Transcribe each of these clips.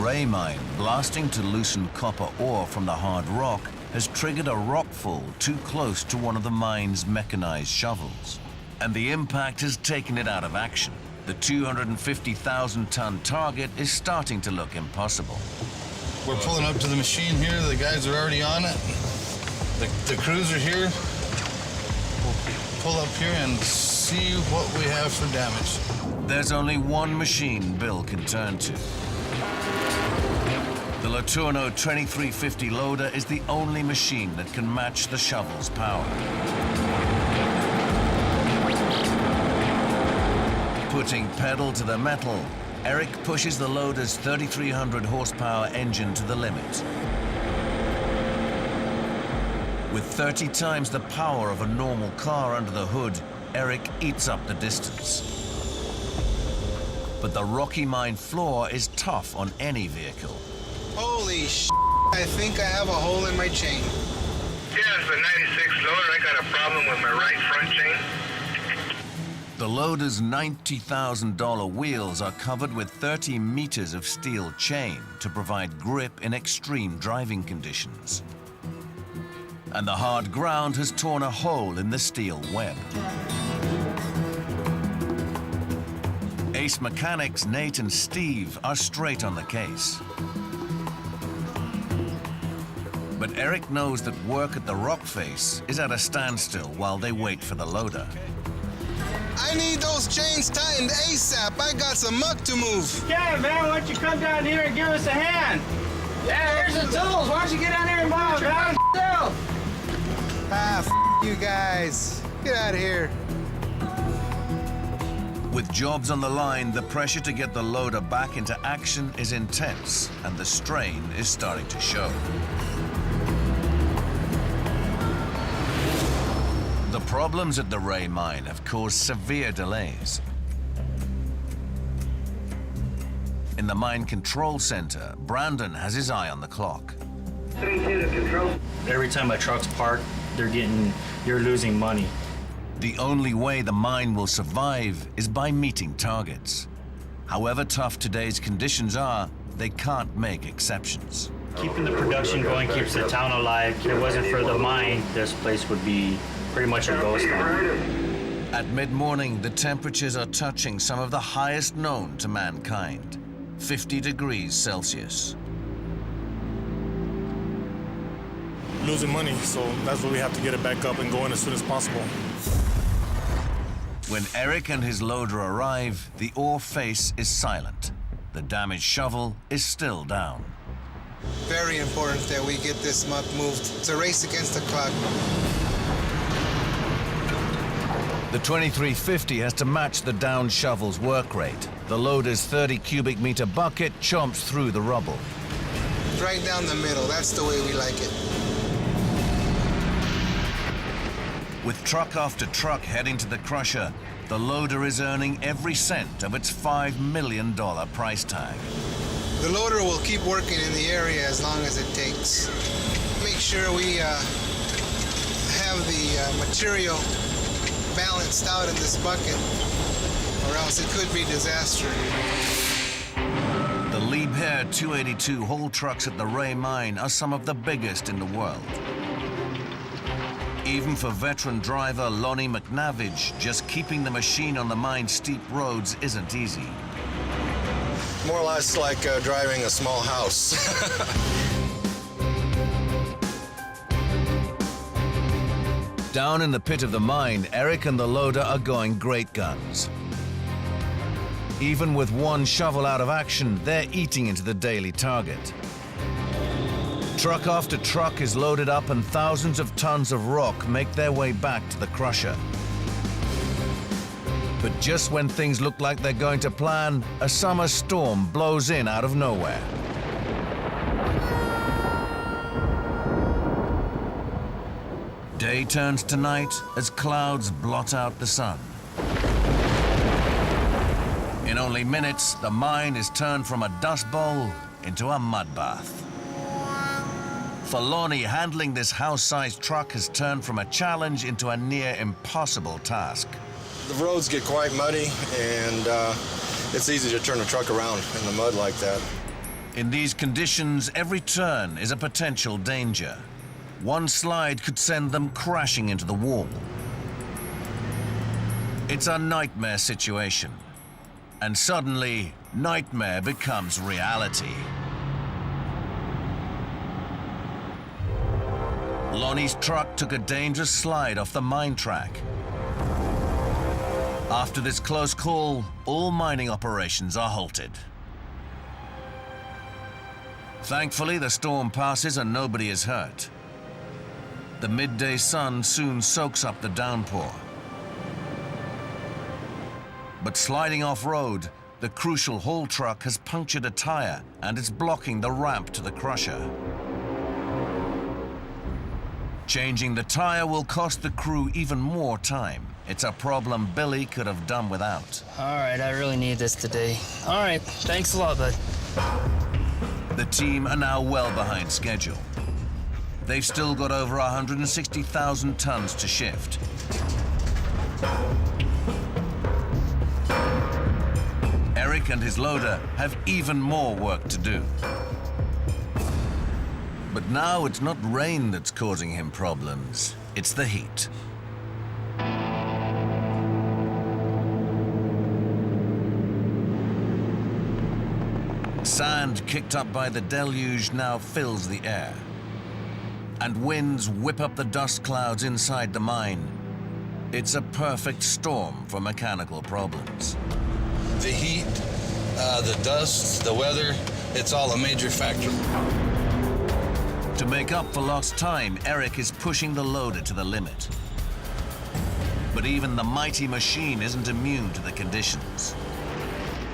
ray mine blasting to loosen copper ore from the hard rock has triggered a rockfall too close to one of the mine's mechanized shovels. And the impact has taken it out of action. The 250,000-ton target is starting to look impossible. We're pulling up to the machine here. The guys are already on it. The crews are here. We'll pull up here and see what we have for damage. There's only one machine Bill can turn to. The Latourneau 2350 loader is the only machine that can match the shovel's power. Putting pedal to the metal, Eric pushes the loader's 3,300 horsepower engine to the limit. With 30 times the power of a normal car under the hood, Eric eats up the distance. But the rocky mine floor is tough on any vehicle. Holy sh**, I think I have a hole in my chain. Yeah, it's a 96 loader. I got a problem with my right front chain. The loader's $90,000 wheels are covered with 30 meters of steel chain to provide grip in extreme driving conditions. And the hard ground has torn a hole in the steel web. Ace mechanics Nate and Steve are straight on the case. But Eric knows that work at the rock face is at a standstill while they wait for the loader. I need those chains tightened ASAP. I got some muck to move. Yeah, man, why don't you come down here and give us a hand? Yeah, here's the tools. Why don't you get down here and borrow your yourself? Ah, you guys. Get out of here. With jobs on the line, the pressure to get the loader back into action is intense, and the strain is starting to show. The problems at the Ray mine have caused severe delays. In the mine control center, Brandon has his eye on the clock. Every time a truck's parked, you're losing money. The only way the mine will survive is by meeting targets. However tough today's conditions are, they can't make exceptions. Keeping the production going keeps the town alive. If it wasn't for the mine, this place would be pretty much a ghost town. At mid-morning, the temperatures are touching some of the highest known to mankind, 50 degrees Celsius. Losing money, so that's why we have to get it back up and going as soon as possible. When Eric and his loader arrive, the ore face is silent. The damaged shovel is still down. Very important that we get this muck moved. It's a race against the clock. The 2350 has to match the down shovel's work rate. The loader's 30 cubic meter bucket chomps through the rubble. Right down the middle, that's the way we like it. With truck after truck heading to the crusher, the loader is earning every cent of its $5 million price tag. The loader will keep working in the area as long as it takes. Make sure we have the material balanced out in this bucket, or else it could be disaster. The Liebherr 282 haul trucks at the Ray mine are some of the biggest in the world. Even for veteran driver Lonnie McNavage, just keeping the machine on the mine's steep roads isn't easy. More or less like driving a small house. Down in the pit of the mine, Eric and the loader are going great guns. Even with one shovel out of action, they're eating into the daily target. Truck after truck is loaded up and thousands of tons of rock make their way back to the crusher. But just when things look like they're going to plan, a summer storm blows in out of nowhere. Day turns to night as clouds blot out the sun. In only minutes, the mine is turned from a dust bowl into a mud bath. For Lonnie, handling this house-sized truck has turned from a challenge into a near impossible task. The roads get quite muddy, and it's easy to turn a truck around in the mud like that. In these conditions, every turn is a potential danger. One slide could send them crashing into the wall. It's a nightmare situation. And suddenly, nightmare becomes reality. Lonnie's truck took a dangerous slide off the mine track. After this close call, all mining operations are halted. Thankfully, the storm passes and nobody is hurt. The midday sun soon soaks up the downpour. But sliding off-road, the crucial haul truck has punctured a tire and it's blocking the ramp to the crusher. Changing the tire will cost the crew even more time. It's a problem Billy could have done without. All right, I really need this today. All right, thanks a lot, bud. The team are now well behind schedule. They've still got over 160,000 tons to shift. Eric and his loader have even more work to do. But now it's not rain that's causing him problems, it's the heat. Sand kicked up by the deluge now fills the air. And winds whip up the dust clouds inside the mine. It's a perfect storm for mechanical problems. The heat, the dust, the weather, it's all a major factor. To make up for lost time, Eric is pushing the loader to the limit. But even the mighty machine isn't immune to the conditions.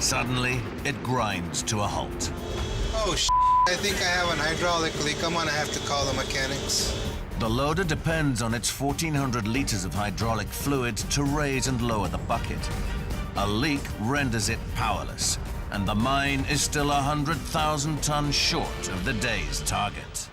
Suddenly, it grinds to a halt. Oh, I think I have an hydraulic leak. I'm gonna have to call the mechanics. The loader depends on its 1,400 liters of hydraulic fluid to raise and lower the bucket. A leak renders it powerless, and the mine is still 100,000 tons short of the day's target.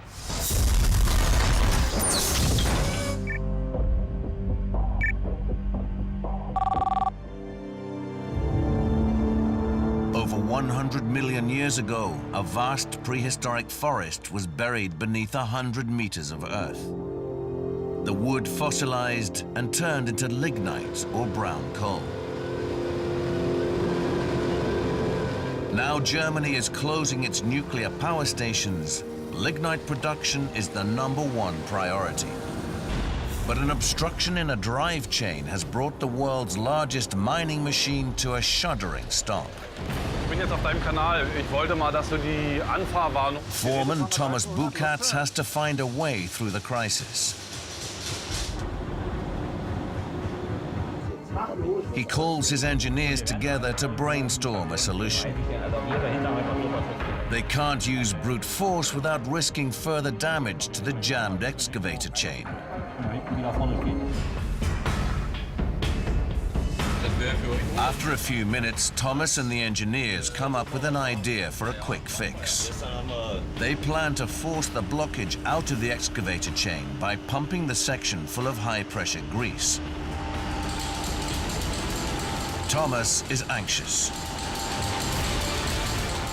Over 100 million years ago, a vast prehistoric forest was buried beneath 100 meters of earth. The wood fossilized and turned into lignite or brown coal. Now Germany is closing its nuclear power stations. Lignite production is the #1 priority. But an obstruction in a drive chain has brought the world's largest mining machine to a shuddering stop. Ich bin jetzt auf deinem Kanal. Ich wollte mal, dass du die Anfahrwarnung... Foreman Thomas Bukatz has to find a way through the crisis. He calls his engineers together to brainstorm a solution. They can't use brute force without risking further damage to the jammed excavator chain. After a few minutes, Thomas and the engineers come up with an idea for a quick fix. They plan to force the blockage out of the excavator chain by pumping the section full of high-pressure grease. Thomas is anxious.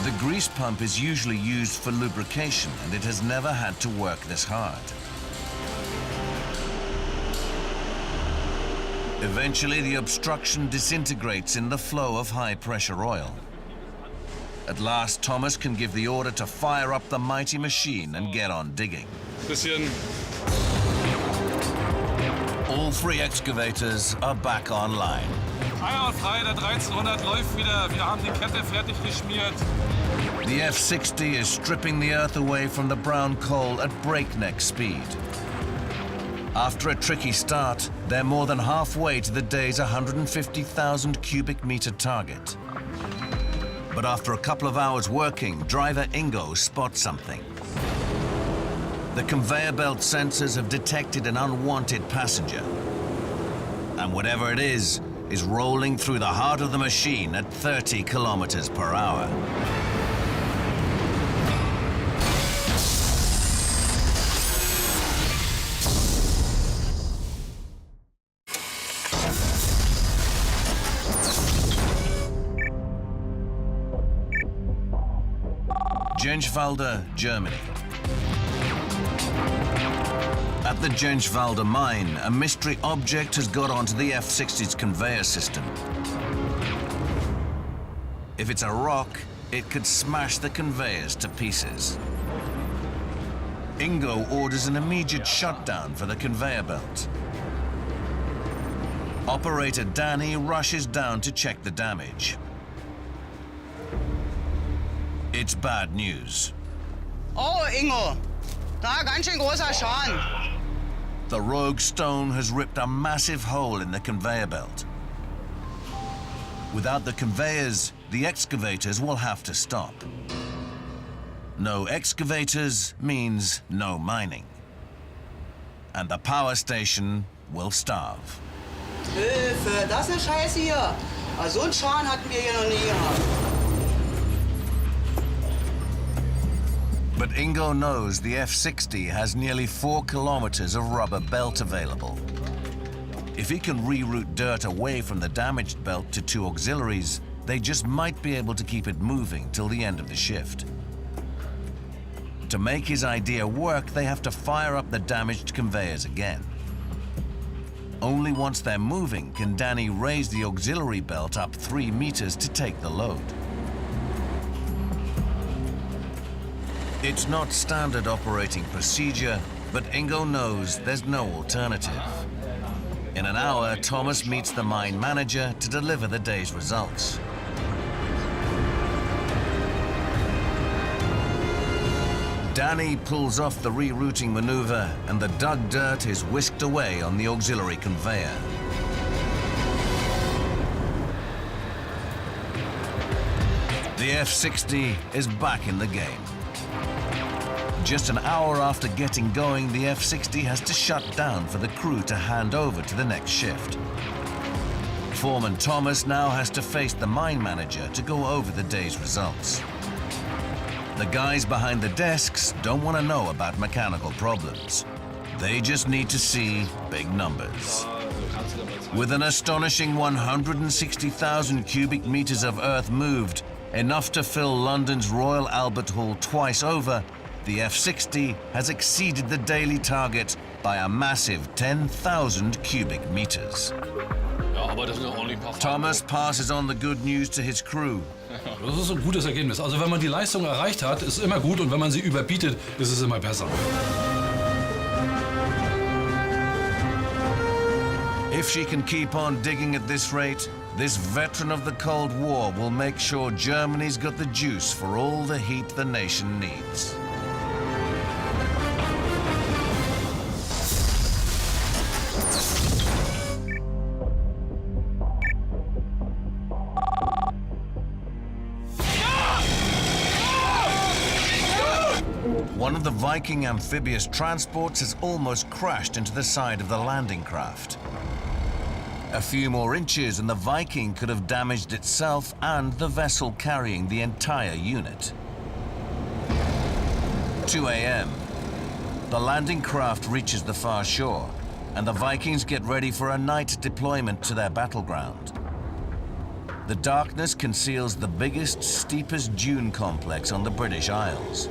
The grease pump is usually used for lubrication, and it has never had to work this hard. Eventually, the obstruction disintegrates in the flow of high-pressure oil. At last, Thomas can give the order to fire up the mighty machine and get on digging. All 3 excavators are back online. Einwandfrei, der 1300 läuft wieder. Wir haben die Kette fertig geschmiert. The F-60 is stripping the earth away from the brown coal at breakneck speed. After a tricky start, they're more than halfway to the day's 150,000 cubic meter target. But after a couple of hours working, driver Ingo spots something. The conveyor belt sensors have detected an unwanted passenger. And whatever it is rolling through the heart of the machine at 30 kilometers per hour. Genschwalde, Germany. At the Genschwalde mine, a mystery object has got onto the F-60's conveyor system. If it's a rock, it could smash the conveyors to pieces. Ingo orders an immediate shutdown for the conveyor belt. Operator Danny rushes down to check the damage. It's bad news. Oh, Ingo, da ganz schön großer Schaden. The rogue stone has ripped a massive hole in the conveyor belt. Without the conveyors, the excavators will have to stop. No excavators means no mining. And the power station will starve. Hilfe, das ist eine Scheiße hier. So einen Schaden hatten wir hier noch nie gehabt. But Ingo knows the F-60 has nearly 4 kilometers of rubber belt available. If he can reroute dirt away from the damaged belt to 2 auxiliaries, they just might be able to keep it moving till the end of the shift. To make his idea work, they have to fire up the damaged conveyors again. Only once they're moving can Danny raise the auxiliary belt up 3 meters to take the load. It's not standard operating procedure, but Ingo knows there's no alternative. In an hour, Thomas meets the mine manager to deliver the day's results. Danny pulls off the rerouting maneuver and the dug dirt is whisked away on the auxiliary conveyor. The F-60 is back in the game. Just an hour after getting going, the F-60 has to shut down for the crew to hand over to the next shift. Foreman Thomas now has to face the mine manager to go over the day's results. The guys behind the desks don't want to know about mechanical problems. They just need to see big numbers. With an astonishing 160,000 cubic meters of earth moved, enough to fill London's Royal Albert Hall twice over, the F-60 has exceeded the daily target by a massive 10,000 cubic meters. Thomas passes on the good news to his crew. Das ist ein gutes Ergebnis. Also wenn man die Leistung erreicht hat, ist immer gut, und wenn man sie überbietet, ist es immer besser. If she can keep on digging at this rate, this veteran of the Cold War will make sure Germany's got the juice for all the heat the nation needs. One of the Viking amphibious transports has almost crashed into the side of the landing craft. A few more inches and the Viking could have damaged itself and the vessel carrying the entire unit. 2 a.m. The landing craft reaches the far shore, and the Vikings get ready for a night deployment to their battleground. The darkness conceals the biggest, steepest dune complex on the British Isles.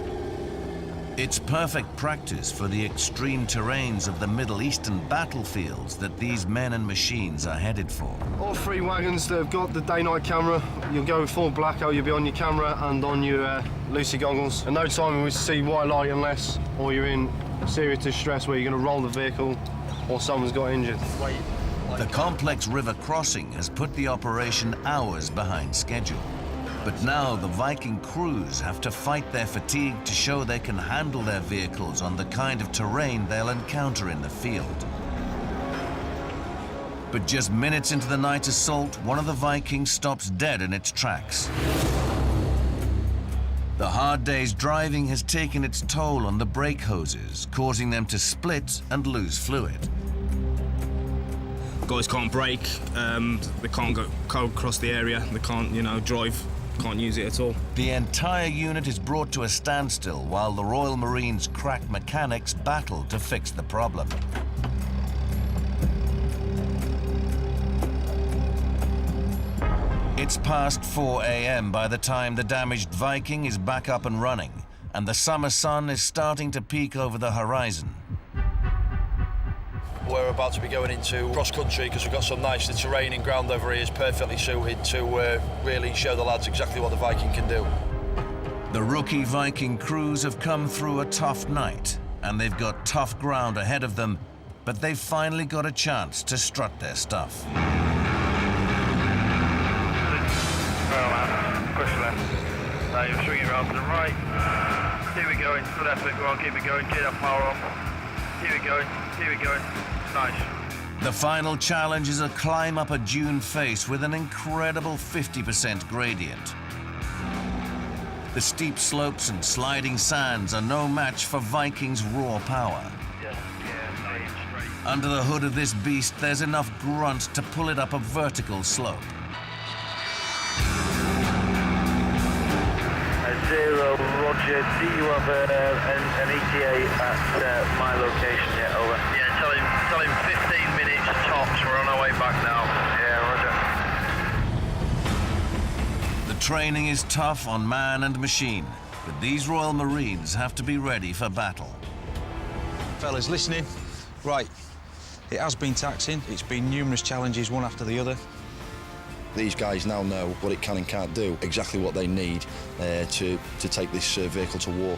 It's perfect practice for the extreme terrains of the Middle Eastern battlefields that these men and machines are headed for. All 3 wagons that have got the day-night camera, you'll go full blackout, you'll be on your camera and on your Lucy goggles. And no time we see white light unless, or you're in serious distress where you're going to roll the vehicle or someone's got injured. The complex river crossing has put the operation hours behind schedule. But now the Viking crews have to fight their fatigue to show they can handle their vehicles on the kind of terrain they'll encounter in the field. But just minutes into the night assault, one of the Vikings stops dead in its tracks. The hard day's driving has taken its toll on the brake hoses, causing them to split and lose fluid. Guys can't brake, they can't go across the area, they can't, drive. Can't use it at all. The entire unit is brought to a standstill while the Royal Marines' crack mechanics battle to fix the problem. It's past 4 a.m. by the time the damaged Viking is back up and running, and the summer sun is starting to peek over the horizon. We're about to be going into cross-country because we've got some nice terrain and ground over here is perfectly suited to really show the lads exactly what the Viking can do. The rookie Viking crews have come through a tough night, and they've got tough ground ahead of them, but they've finally got a chance to strut their stuff. Well, man, push left. You're swinging around to the right. Keep it going, left it, go on, keep it going, get that power on. Keep it going, keep it going. Nice. The final challenge is a climb up a dune face with an incredible 50% gradient. The steep slopes and sliding sands are no match for Viking's raw power. Under the hood of this beast, there's enough grunt to pull it up a vertical slope. 0, Roger. Do you have an ETA at my location yet? Over. Yeah, tell him 15 minutes tops. We're on our way back now. Yeah, Roger. The training is tough on man and machine, but these Royal Marines have to be ready for battle. Fellas, listening. Right, it has been taxing. It's been numerous challenges, one after the other. These guys now know what it can and can't do, exactly what they need to take this vehicle to war.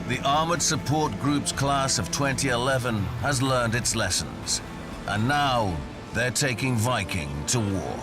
The Armoured Support Group's class of 2011 has learned its lessons, and now they're taking Viking to war.